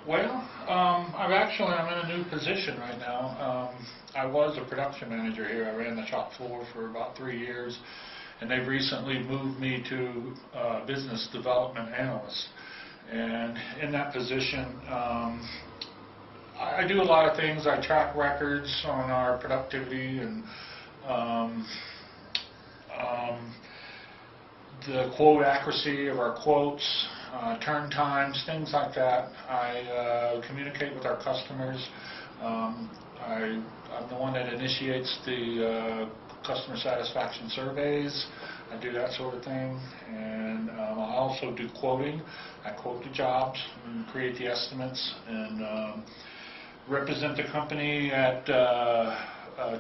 Well, I'm in a new position right now. I was a production manager here. I ran the shop floor for about 3 years, and they've recently moved me to business development analyst. And in that position, I do a lot of things. I track records on our productivity and um, um, the quote accuracy of our quotes, turn times, things like that. I communicate with our customers. I'm the one that initiates the customer satisfaction surveys. I do that sort of thing. And I also do quoting. I quote the jobs and create the estimates and represent the company at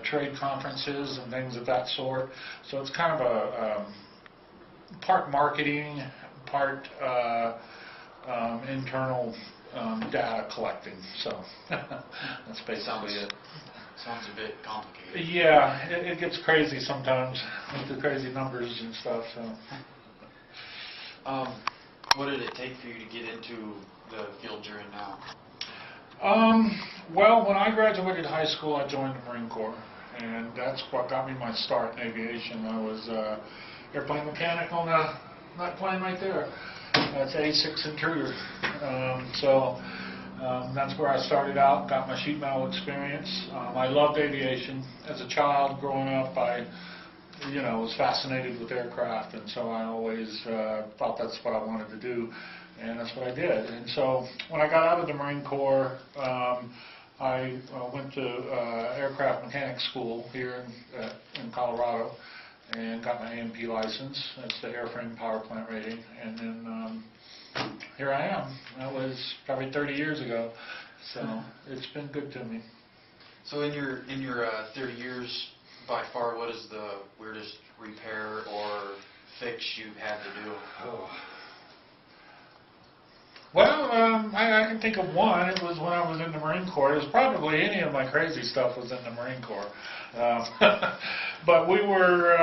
trade conferences and things of that sort. So it's kind of a part marketing, part internal data collecting. So that's basically it. Sounds a bit complicated. Yeah, it gets crazy sometimes with the crazy numbers and stuff. So. What did it take for you to get into the field you're in now? Well, when I graduated high school, I joined the Marine Corps, and that's what got me my start in aviation. I was airplane mechanic on that plane right there. That's A6 Intruder. That's where I started out, got my sheet metal experience. I loved aviation. As a child growing up, I was fascinated with aircraft, and so I always thought that's what I wanted to do, and that's what I did. And so when I got out of the Marine Corps, I went to aircraft mechanic school here in Colorado and got my AMP license. That's the airframe power plant rating. And then here I am. That was probably 30 years ago, so it's been good to me. So in your 30 years, by far, what is the weirdest repair or fix you've had to do? Oh. Well, I can think of one. It was when I was in the Marine Corps. It was probably any of my crazy stuff was in the Marine Corps. But we were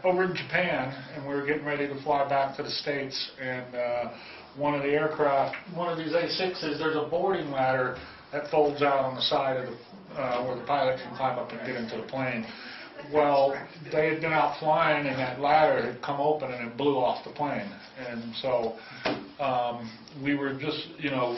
over in Japan, and we were getting ready to fly back to the States. And one of the aircraft, one of these A6s, there's a boarding ladder that folds out on the side of where the pilot can climb up and get into the plane. Well, they had been out flying, and that ladder had come open, and it blew off the plane. And so we were just,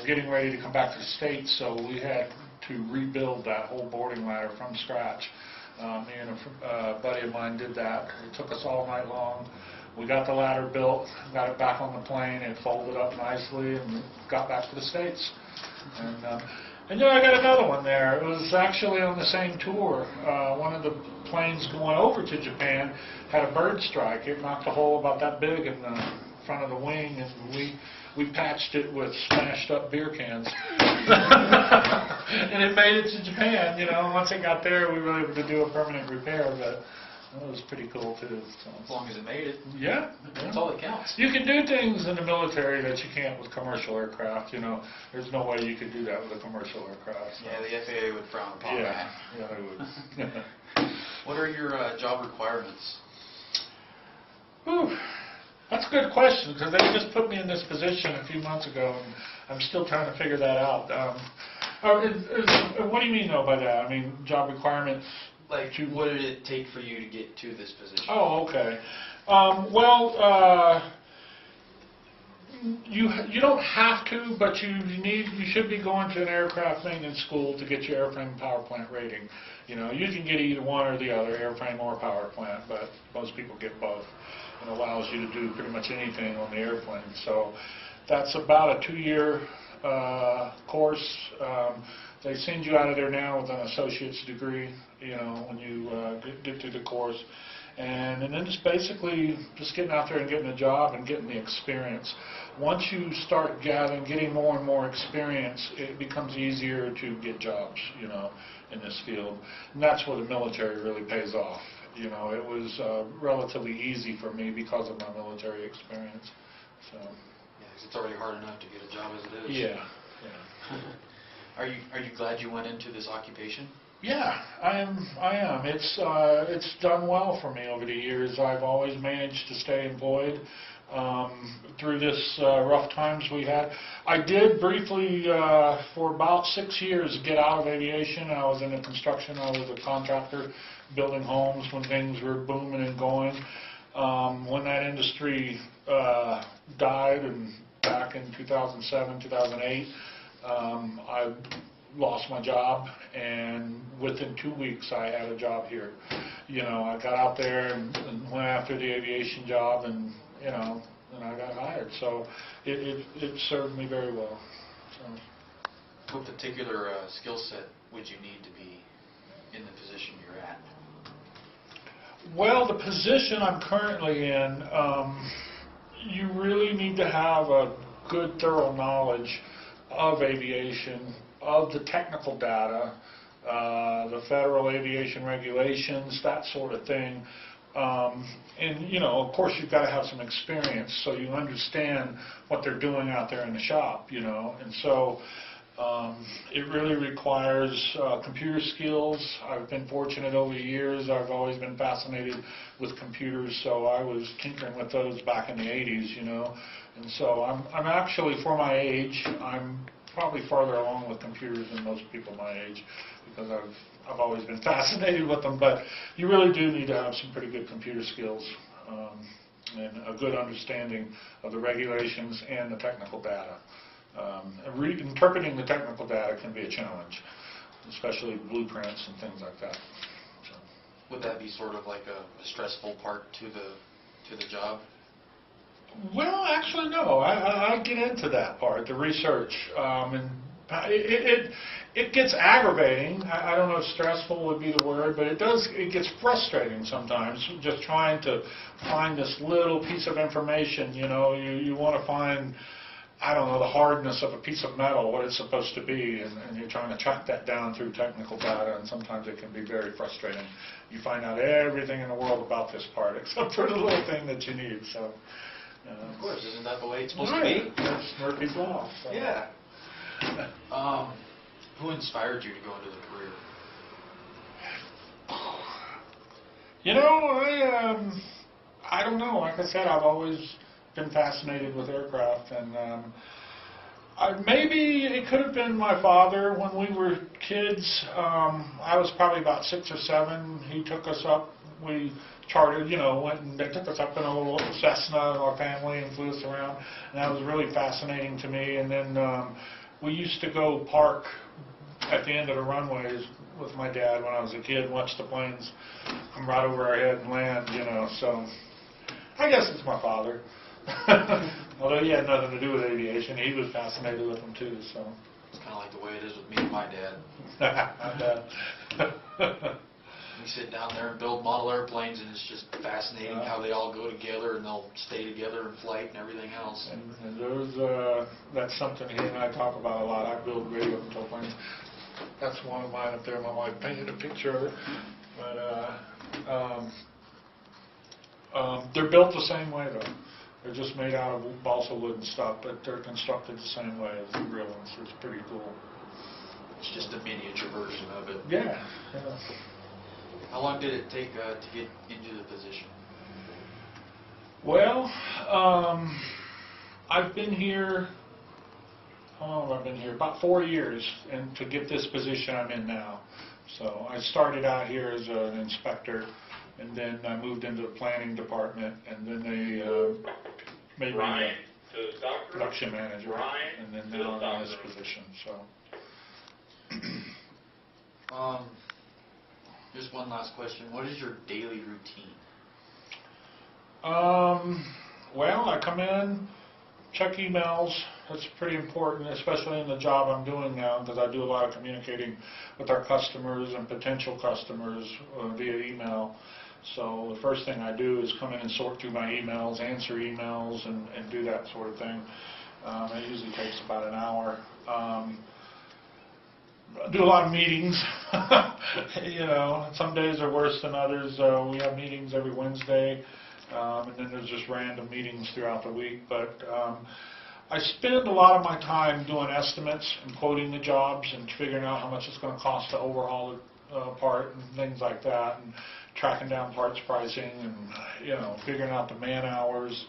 getting ready to come back to the States, so we had to rebuild that whole boarding ladder from scratch. Me and a buddy of mine did that. It took us all night long. We got the ladder built, got it back on the plane, it folded up nicely, and got back to the States. And I got another one there. It was actually on the same tour. One of the planes going over to Japan had a bird strike. It knocked a hole about that big in the front of the wing, and we patched it with smashed up beer cans. And it made it to Japan. Once it got there, we were able to do a permanent repair, but that was pretty cool too. So. As long as it made it. Yeah. That's all that counts. You can do things in the military that you can't with commercial aircraft. There's no way you could do that with a commercial aircraft. So. Yeah, the FAA would frown upon that. Yeah, they would. What are your job requirements? Whew. That's a good question, because they just put me in this position a few months ago, and I'm still trying to figure that out. What do you mean, though, by that? I mean, job requirements? Like, what did it take for you to get to this position? Oh, okay. You don't have to, but you should be going to an aircraft maintenance school to get your airframe power plant rating. You can get either one or the other, airframe or power plant, but most people get both. It allows you to do pretty much anything on the airplane. So that's about a 2-year course. They send you out of there now with an associate's degree, when you get through the course. And then it's basically just getting out there and getting a job and getting the experience. Once you start getting more and more experience, it becomes easier to get jobs, in this field. And that's where the military really pays off. It was relatively easy for me because of my military experience. So. Yeah, 'cause it's already hard enough to get a job as it is. Yeah. Are you glad you went into this occupation? Yeah, I am. It's done well for me over the years. I've always managed to stay employed through this rough times we had. I did briefly, for about 6 years, get out of aviation. I was in the construction. I was a contractor building homes when things were booming and going. When that industry died, and back in 2007, 2008, I lost my job, and within 2 weeks I had a job here. You know, I got out there and went after the aviation job, and you know, and I got hired. So it served me very well. So. What particular skill set would you need to be in the position you're at? Well, the position I'm currently in, you really need to have a good, thorough knowledge of aviation, of the technical data, the federal aviation regulations, that sort of thing. And, you know, of course, you've got to have some experience so you understand what they're doing out there in the shop, you know. And so it really requires computer skills. I've been fortunate over the years. I've always been fascinated with computers, so I was tinkering with those back in the 80s, you know. And so I'm actually, for my age, I'm probably farther along with computers than most people my age, because I've always been fascinated with them. But you really do need to have some pretty good computer skills and a good understanding of the regulations and the technical data. Interpreting the technical data can be a challenge, especially blueprints and things like that. So. Would that be sort of like a stressful part to the job? Well, actually, no. I get into that part, the research, and it gets aggravating. I don't know if stressful would be the word, but it gets frustrating sometimes, just trying to find this little piece of information. You know, you want to find, I don't know, the hardness of a piece of metal, what it's supposed to be, and you're trying to track that down through technical data, and sometimes it can be very frustrating. You find out everything in the world about this part, except for the little thing that you need. So. Of course, isn't that the way it's supposed to be? That's Murphy's Law. So. Yeah. Who inspired you to go into the career? You know, I don't know. Like I said, I've always been fascinated with aircraft, and maybe it could have been my father. When we were kids, I was probably about 6 or 7. He took us up. We chartered, you know, went and they took us up in a little Cessna, our family, and flew us around, and that was really fascinating to me. And then we used to go park at the end of the runways with my dad when I was a kid and watch the planes come right over our head and land, you know. So I guess it's my father. Although he had nothing to do with aviation, he was fascinated with them too. So it's kind of like the way it is with me and my dad. I bet. We sit down there and build model airplanes, and it's just fascinating how they all go together, and they'll stay together in flight and everything else. And that's something he and I talk about a lot. I build radio control planes. That's one of mine up there. My wife painted a picture of it. But they're built the same way, though. They're just made out of balsa wood and stuff, but they're constructed the same way as the real ones. So it's pretty cool. It's just a miniature version of it. Yeah. How long did it take to get into the position? Well, I've been here, how long have I been here? About 4 years, and to get this position I'm in now. So I started out here as an inspector, and then I moved into the planning department, and then they made me a production manager, and then now I'm in this position. So. Just one last question. What is your daily routine? Well, I come in, check emails. That's pretty important, especially in the job I'm doing now, because I do a lot of communicating with our customers and potential customers via email. So the first thing I do is come in and sort through my emails, answer emails, and do that sort of thing. It usually takes about an hour. Do a lot of meetings. You know, some days are worse than others. We have meetings every Wednesday, and then there's just random meetings throughout the week. But I spend a lot of my time doing estimates and quoting the jobs and figuring out how much it's going to cost to overhaul the part and things like that, and tracking down parts pricing and, you know, figuring out the man hours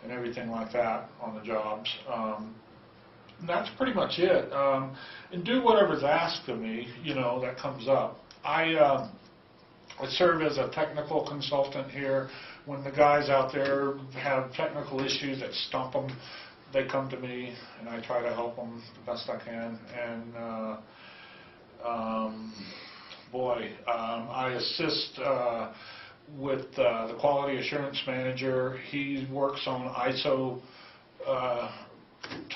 and everything like that on the jobs. And that's pretty much it. And do whatever's asked of me, that comes up. I serve as a technical consultant here. When the guys out there have technical issues that stump them, they come to me, and I try to help them the best I can. And I assist with the quality assurance manager. He works on ISO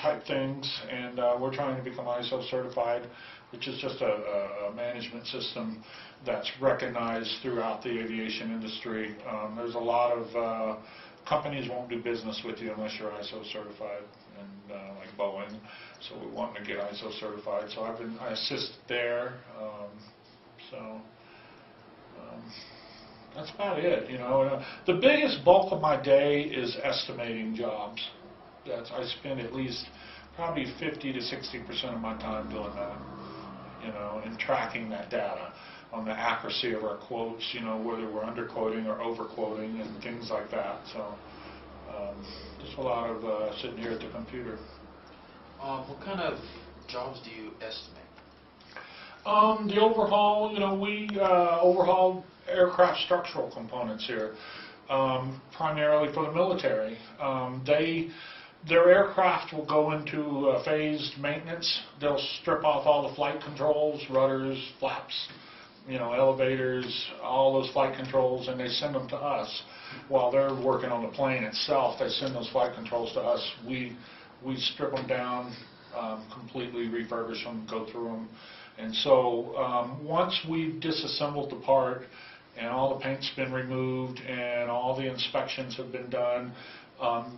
type things, and we're trying to become ISO certified, which is just a management system that's recognized throughout the aviation industry. There's a lot of companies won't do business with you unless you're ISO certified, and like Boeing. So we want to get ISO certified. So I assist there. That's about it. The biggest bulk of my day is estimating jobs. I spend at least probably 50 to 60% of my time doing that. And tracking that data on the accuracy of our quotes, whether we're underquoting or overquoting and things like that. So just a lot of sitting here at the computer. What kind of jobs do you estimate? The overhaul, we overhaul aircraft structural components here, primarily for the military. Their aircraft will go into phased maintenance. They'll strip off all the flight controls, rudders, flaps, elevators, all those flight controls, and they send them to us. While they're working on the plane itself, they send those flight controls to us. We strip them down, completely refurbish them, go through them. And so once we've disassembled the part and all the paint's been removed and all the inspections have been done,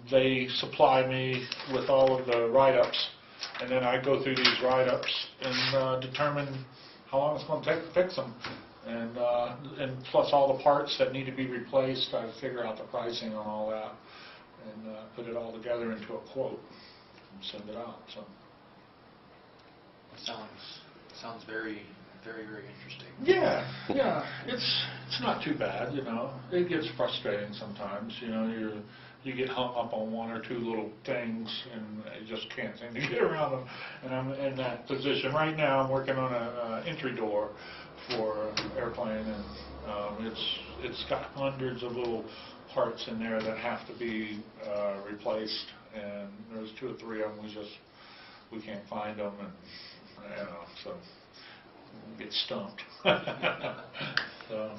they supply me with all of the write-ups, and then I go through these write-ups and determine how long it's going to take to fix them, and plus all the parts that need to be replaced. I figure out the pricing on all that and put it all together into a quote and send it out. So sounds very, very, very interesting. Yeah, it's not too bad. It gets frustrating sometimes. You get hung up on one or two little things, and you just can't seem to get around them. And I'm in that position right now. I'm working on an entry door for an airplane, and it's got hundreds of little parts in there that have to be replaced. And there's 2 or 3 of them we can't find them, and so we get stumped. So.